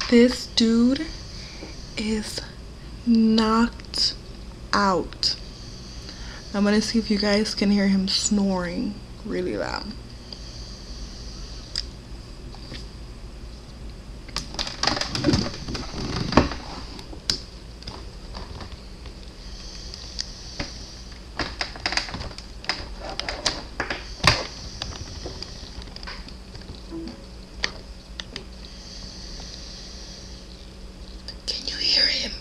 This dude is knocked out. I'm gonna see if you guys can hear him snoring really loud. Can you hear him?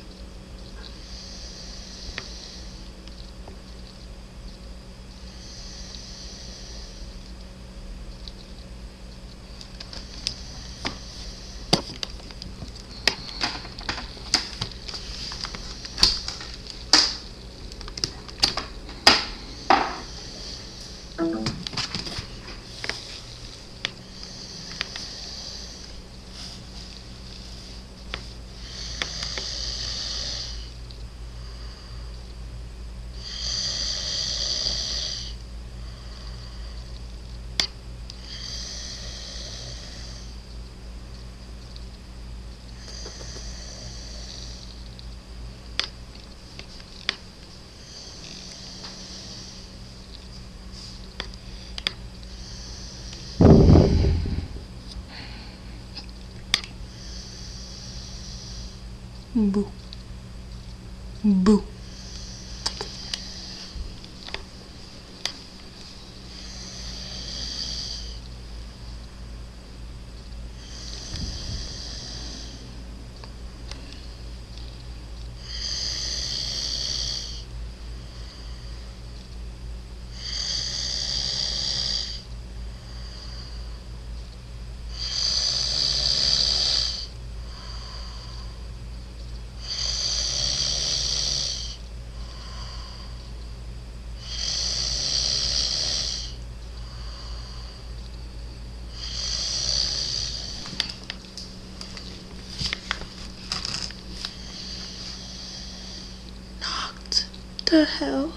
Boo. Boo. The hell?